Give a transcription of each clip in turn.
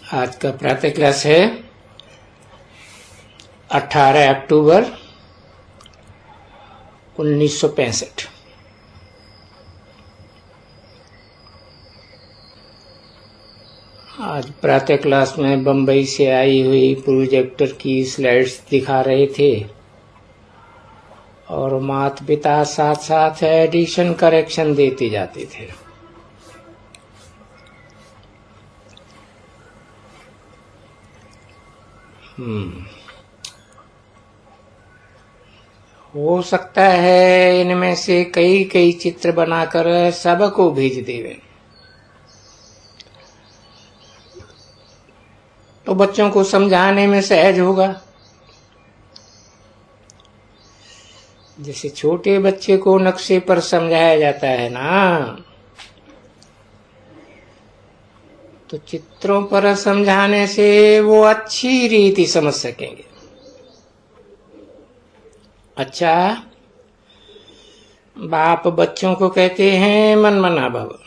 आज का प्रातः क्लास है 18 अक्टूबर 1965। आज प्रातः क्लास में बम्बई से आई हुई प्रोजेक्टर की स्लाइड्स दिखा रहे थे और माता पिता साथ साथ एडिशन करेक्शन देते जाते थे। हो सकता है इनमें से कई कई चित्र बनाकर सबको भेज देवे, तो बच्चों को समझाने में सहज होगा। जैसे छोटे बच्चे को नक्शे पर समझाया जाता है ना, तो चित्रों पर समझाने से वो अच्छी रीति समझ सकेंगे। अच्छा, बाप बच्चों को कहते हैं मन मना भव।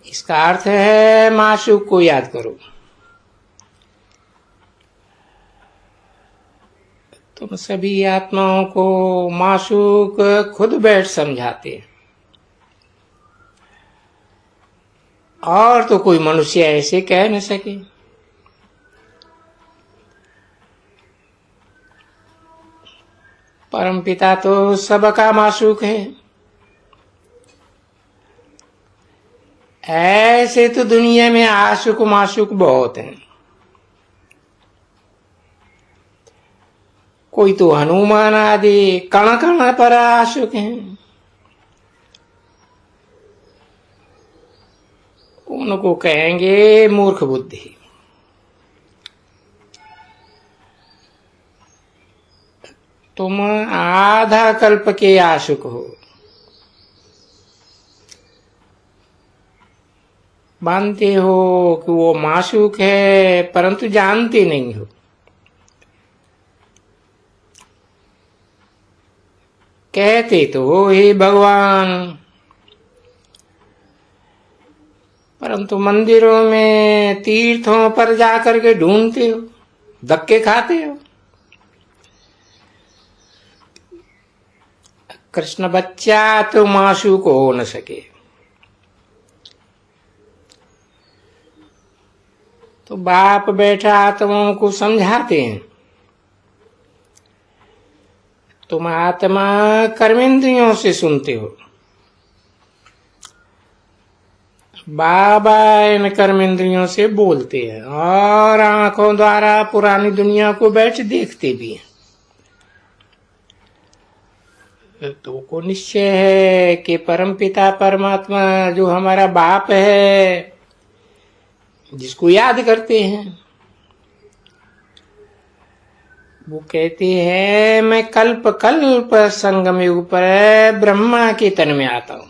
इसका अर्थ है माशूक को याद करो। तुम सभी आत्माओं को माशूक खुद बैठ समझाते हैं, और तो कोई मनुष्य ऐसे कह न सके। परमपिता तो सबका माशूक है। ऐसे तो दुनिया में आशुक माशूक बहुत हैं। कोई तो हनुमान आदि कण कण पर आशुक हैं। उनको कहेंगे मूर्ख बुद्धि। तुम आधा कल्प के आशुक हो, मानते हो कि वो माशूक है, परंतु जानते नहीं हो। कहते तो हो हे भगवान, परंतु मंदिरों में तीर्थों पर जाकर के ढूंढते हो, धक्के खाते हो। कृष्ण बच्चा तो माशूक हो न सके, तो बाप बैठा आत्माओं को समझाते हैं। तुम आत्मा कर्मेंद्रियों से सुनते हो, बाबा इन कर्मेंद्रियों से बोलते हैं और आंखों द्वारा पुरानी दुनिया को बैठ देखते भी हैं। तो को निश्चय है कि परमपिता परमात्मा जो हमारा बाप है, जिसको याद करते हैं, वो कहते हैं मैं कल्प कल्प संगम युग पर ब्रह्मा के तन में आता हूं,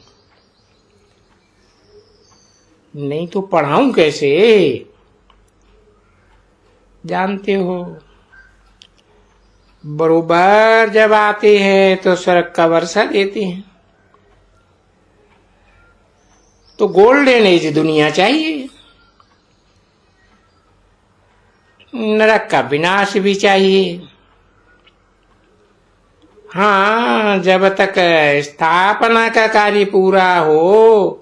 नहीं तो पढ़ाऊं कैसे। जानते हो, बरोबर जब आते हैं तो स्वर्ग का वर्षा देते हैं। तो गोल्डन एज दुनिया चाहिए, नरक का विनाश भी चाहिए। हाँ, जब तक स्थापना का कार्य पूरा हो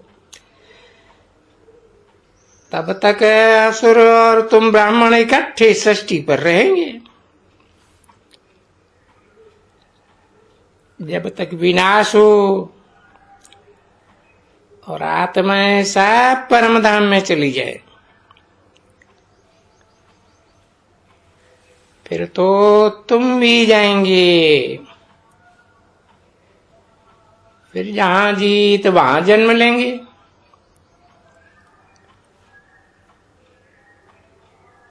तब तक असुर और तुम ब्राह्मण इकट्ठे सृष्टि पर रहेंगे। जब तक विनाश हो और आत्माएं सब परम धाम में चली जाए, फिर तो तुम भी जाएंगे। फिर जहां जीत वहां जन्म लेंगे।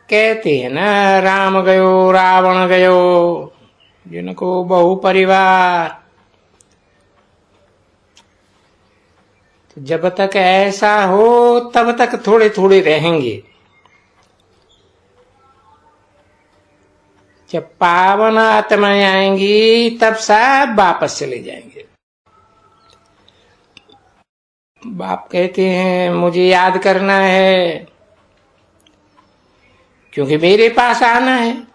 कहते हैं ना, राम गयो रावण गयो, जिनको बहु परिवार। तो जब तक ऐसा हो तब तक थोड़े थोड़े रहेंगे। जब पावन आत्माएं आएंगी तब सब वापस चले जाएंगे। बाप कहते हैं मुझे याद करना है क्योंकि मेरे पास आना है।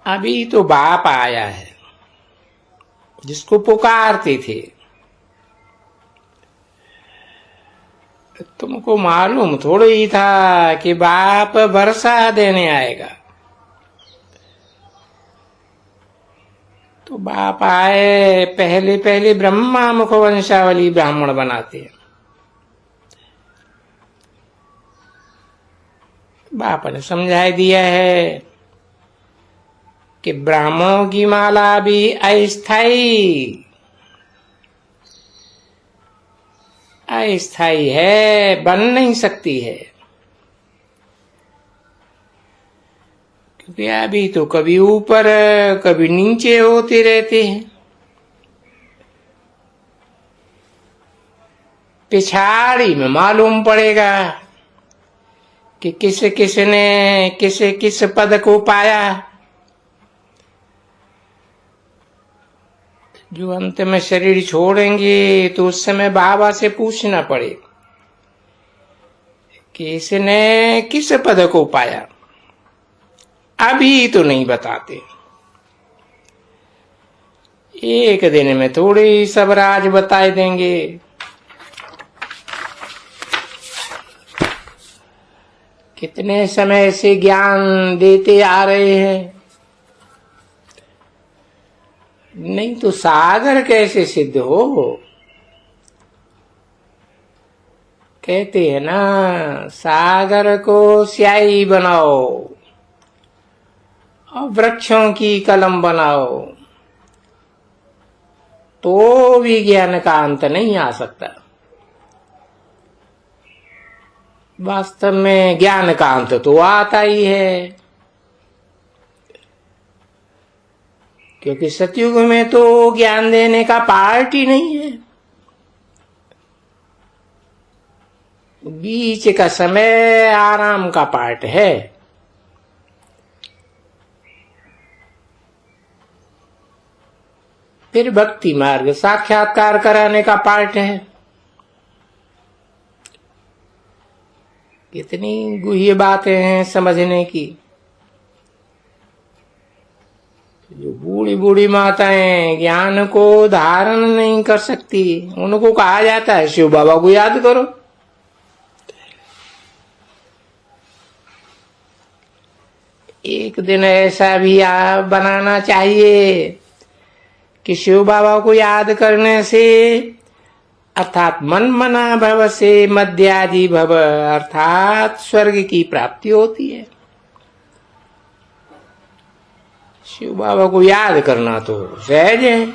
अभी तो बाप आया है जिसको पुकारते थे। तुमको मालूम थोड़ा ही था कि बाप वर्षा देने आएगा। तो बाप आए, पहले पहले ब्रह्मा मुख वंशावली ब्राह्मण बनाते हैं। बाप ने समझा दिया है कि ब्राह्मणों की माला भी अस्थाई अस्थाई है, बन नहीं सकती है। क्योंकि अभी तो कभी ऊपर कभी नीचे होते रहते हैं। पिछाड़ी में मालूम पड़ेगा कि किस पद को पाया। जो अंत में शरीर छोड़ेंगे तो उस समय बाबा से पूछना पड़े कि इसने किस पद को पाया। अभी तो नहीं बताते। एक दिन में थोड़े ही सब राज बता देंगे। कितने समय से ज्ञान देते आ रहे हैं, नहीं तो सागर कैसे सिद्ध हो। कहते हैं ना, सागर को स्याही बनाओ और वृक्षों की कलम बनाओ तो भी ज्ञान का अंत नहीं आ सकता। वास्तव में ज्ञान का अंत तो आता ही है, क्योंकि सतयुग में तो ज्ञान देने का पार्ट ही नहीं है। बीच का समय आराम का पार्ट है। फिर भक्ति मार्ग साक्षात्कार कराने का पार्ट है। कितनी गुह्य बातें हैं समझने की। जो बूढ़ी बूढ़ी माताएं ज्ञान को धारण नहीं कर सकती, उनको कहा जाता है शिव बाबा को याद करो। एक दिन ऐसा भी बनाना चाहिए कि शिव बाबा को याद करने से अर्थात मन मना भव से मध्यादि भव अर्थात स्वर्ग की प्राप्ति होती है। शिव बाबा को याद करना तो सहज है।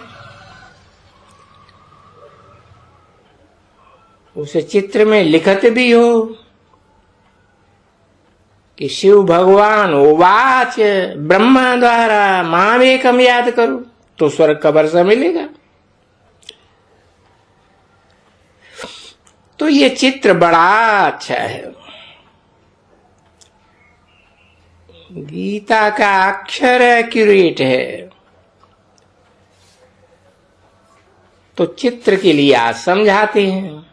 उसे चित्र में लिखत भी हो कि शिव भगवान उवाच ब्रह्मा द्वारा मामेकम याद करो तो स्वर्ग का वर्षा मिलेगा। तो ये चित्र बड़ा अच्छा है। गीता का अक्षर एक्यूरेट है, तो चित्र के लिए आज समझाते हैं।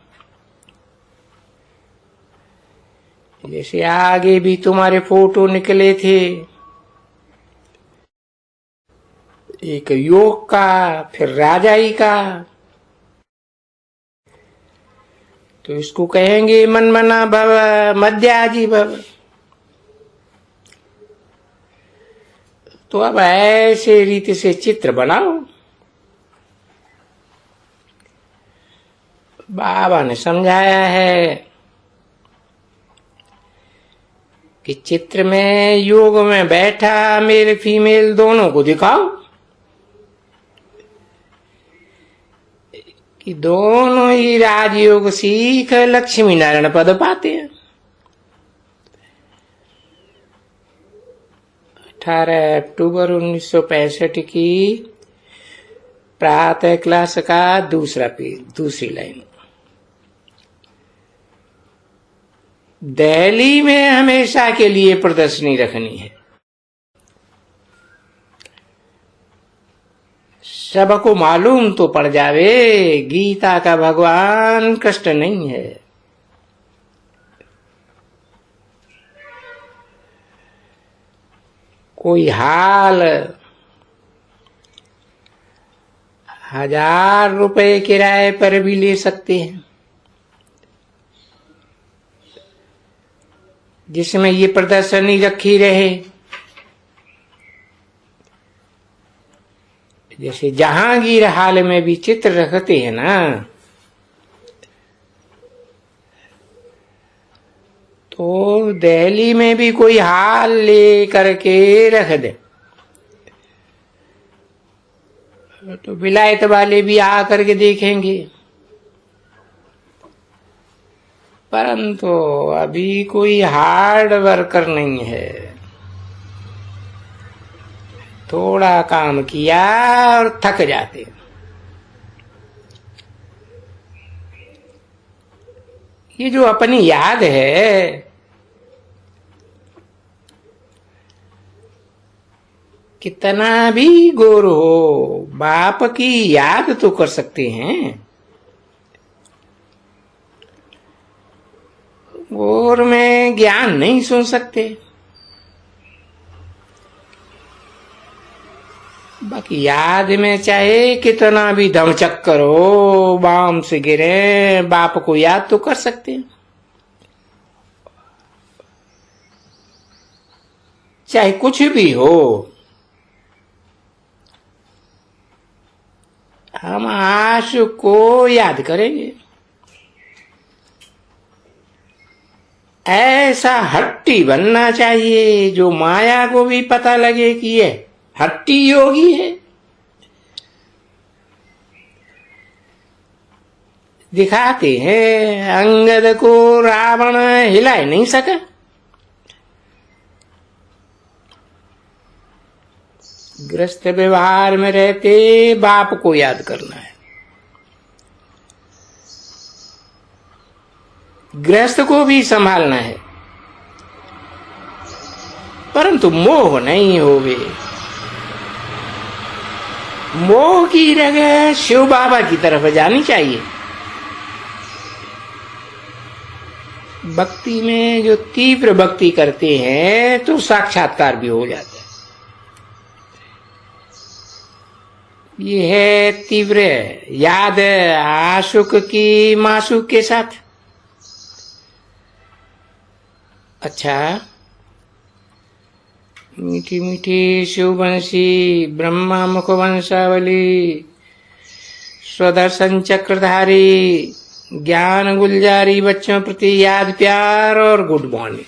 जैसे आगे भी तुम्हारे फोटो निकले थे, एक योग का फिर राजाई का, तो इसको कहेंगे मन मना भव मध्याजी भव। तो अब ऐसे रीति से चित्र बनाओ। बाबा ने समझाया है कि चित्र में योग में बैठा मेल फीमेल दोनों को दिखाओ कि दोनों ही राजयोग सीख लक्ष्मी नारायण पद पाते हैं। 18 अक्टूबर 1965 की प्रातः क्लास का दूसरा पेज, दूसरी लाइन। दिल्ली में हमेशा के लिए प्रदर्शनी रखनी है। सबको मालूम तो पड़ जावे गीता का भगवान कष्ट नहीं है। कोई हाल 1000 रुपए किराए पर भी ले सकते हैं, जिसमें ये प्रदर्शनी रखी रहे। जैसे जहांगीर हाल में भी चित्र रखते हैं ना, तो दिल्ली में भी कोई हाल ले करके रख दे तो विलायत वाले भी आ करके देखेंगे। परंतु अभी कोई हार्ड वर्कर नहीं है, थोड़ा काम किया और थक जाते। ये जो अपनी याद है, कितना भी गोर हो, बाप की याद तो कर सकते हैं। गोर में ज्ञान नहीं सुन सकते। बाकी याद में चाहे कितना भी धमचक करो, बाम से गिरे, बाप को याद तो कर सकते हैं। चाहे कुछ भी हो, हम आशु को याद करेंगे। ऐसा हट्टी बनना चाहिए जो माया को भी पता लगे कि ये हट्टी योगी है। दिखाते हैं अंगद को रावण हिला नहीं सका। गृहस्थ व्यवहार में रहते बाप को याद करना है, गृहस्थ को भी संभालना है, परंतु मोह नहीं होवे। मोह की जगह शिव बाबा की तरफ जानी चाहिए। भक्ति में जो तीव्र भक्ति करते हैं तो साक्षात्कार भी हो जाता है। ये है तीव्र याद आशुक की माशुक के साथ। अच्छा, मीठी मीठी शिववंशी ब्रह्मा मुख वंशावली, स्वदर्शन चक्रधारी, ज्ञान गुलजारी, बच्चों प्रति याद प्यार और गुड मॉर्निंग।